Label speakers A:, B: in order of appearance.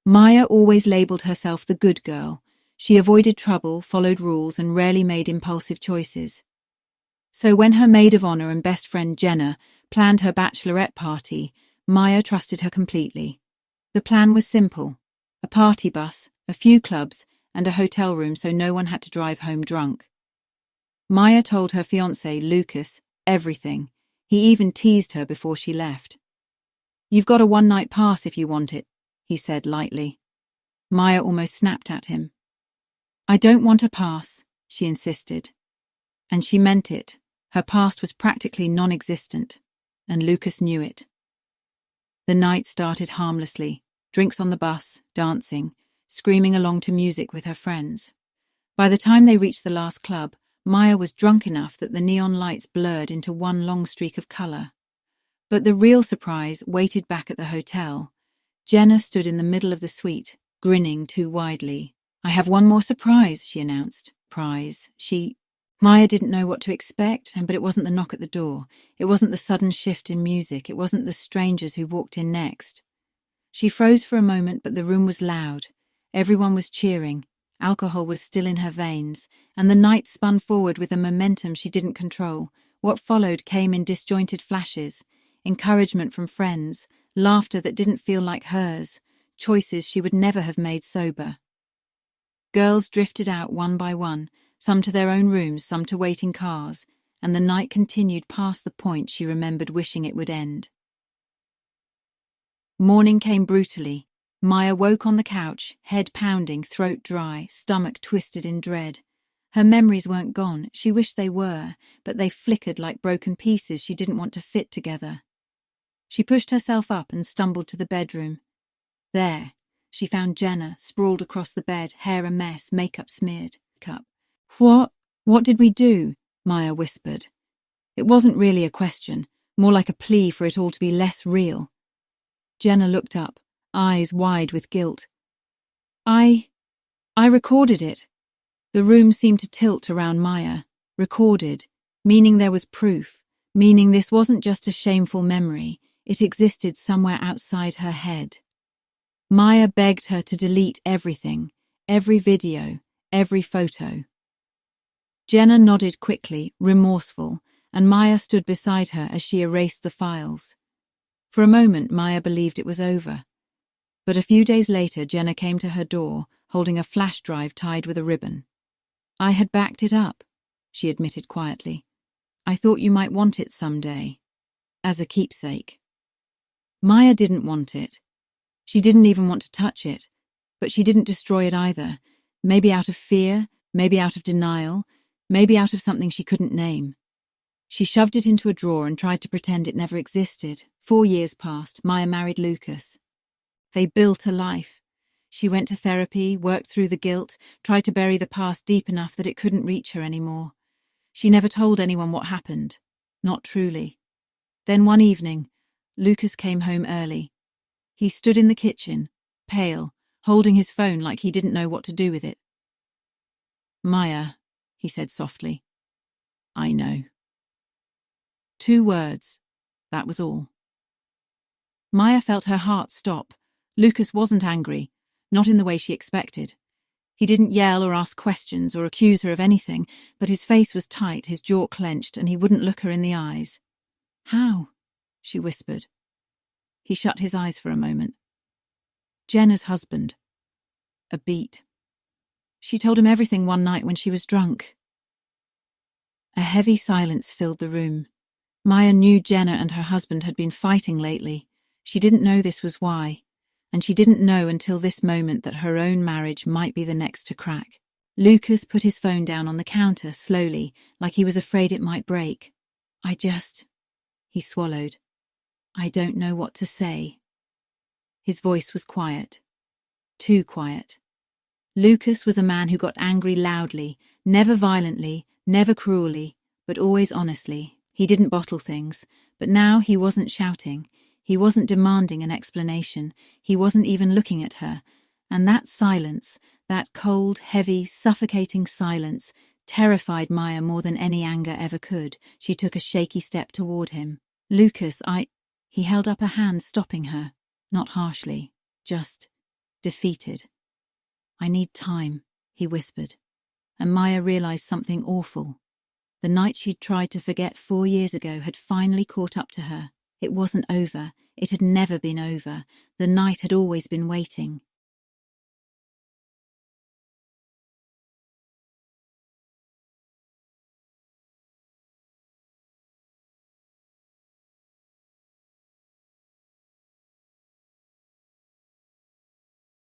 A: Maya always labeled herself the good girl. She avoided trouble, followed rules, and rarely made impulsive choices. So when her maid of honor and best friend Jenna planned her bachelorette party, Maya trusted her completely. The plan was simple: a party bus, a few clubs, and a hotel room so no one had to drive home drunk. Maya told her fiancé, Lucas, everything. He even teased her before she left. "You've got a one-night pass if you want it," he said lightly. Maya almost snapped at him. "I don't want a pass," she insisted. And she meant it. Her past was practically non-existent, and Lucas knew it. The night started harmlessly, drinks on the bus, dancing, screaming along to music with her friends. By the time they reached the last club, Maya was drunk enough that the neon lights blurred into one long streak of color. But the real surprise waited back at the hotel. Jenna stood in the middle of the suite, grinning too widely. "I have one more surprise," she announced. Maya didn't know what to expect, but it wasn't the knock at the door. It wasn't the sudden shift in music. It wasn't the strangers who walked in next. She froze for a moment, but the room was loud. Everyone was cheering. Alcohol was still in her veins, and the night spun forward with a momentum she didn't control. What followed came in disjointed flashes: encouragement from friends, laughter that didn't feel like hers, choices she would never have made sober. Girls drifted out one by one, some to their own rooms, some to waiting cars, and the night continued past the point she remembered wishing it would end. Morning came brutally. Maya woke on the couch, head pounding, throat dry, stomach twisted in dread. Her memories weren't gone. She wished they were, but they flickered like broken pieces she didn't want to fit together. She pushed herself up and stumbled to the bedroom. There, she found Jenna, sprawled across the bed, hair a mess, makeup smeared. What did we do?" Maya whispered. It wasn't really a question, more like a plea for it all to be less real. Jenna looked up, eyes wide with guilt. I recorded it." The room seemed to tilt around Maya. Recorded, meaning there was proof, meaning this wasn't just a shameful memory. It existed somewhere outside her head. Maya begged her to delete everything, every video, every photo. Jenna nodded quickly, remorseful, and Maya stood beside her as she erased the files. For a moment, Maya believed it was over. But a few days later, Jenna came to her door, holding a flash drive tied with a ribbon. "I had backed it up," she admitted quietly. "I thought you might want it someday. As a keepsake." Maya didn't want it. She didn't even want to touch it. But she didn't destroy it either. Maybe out of fear, maybe out of denial, maybe out of something she couldn't name. She shoved it into a drawer and tried to pretend it never existed. 4 years passed. Maya married Lucas. They built a life. She went to therapy, worked through the guilt, tried to bury the past deep enough that it couldn't reach her anymore. She never told anyone what happened. Not truly. Then one evening, Lucas came home early. He stood in the kitchen, pale, holding his phone like he didn't know what to do with it. "Maya," he said softly. "I know." 2 words. That was all. Maya felt her heart stop. Lucas wasn't angry, not in the way she expected. He didn't yell or ask questions or accuse her of anything, but his face was tight, his jaw clenched, and he wouldn't look her in the eyes. "How?" she whispered. He shut his eyes for a moment. "Jenna's husband." A beat. She told him everything one night when she was drunk. A heavy silence filled the room. Maya knew Jenna and her husband had been fighting lately. She didn't know this was why, and she didn't know until this moment that her own marriage might be the next to crack. Lucas put his phone down on the counter slowly, like he was afraid it might break. He swallowed. "I don't know what to say." His voice was quiet. Too quiet. Lucas was a man who got angry loudly, never violently, never cruelly, but always honestly. He didn't bottle things, but now he wasn't shouting. He wasn't demanding an explanation. He wasn't even looking at her. And that silence, that cold, heavy, suffocating silence, terrified Maya more than any anger ever could. She took a shaky step toward him. "Lucas, He held up a hand, stopping her. Not harshly, just, defeated. "I need time," he whispered, and Maya realized something awful. The night she'd tried to forget 4 years ago had finally caught up to her. It wasn't over. It had never been over. The night had always been waiting.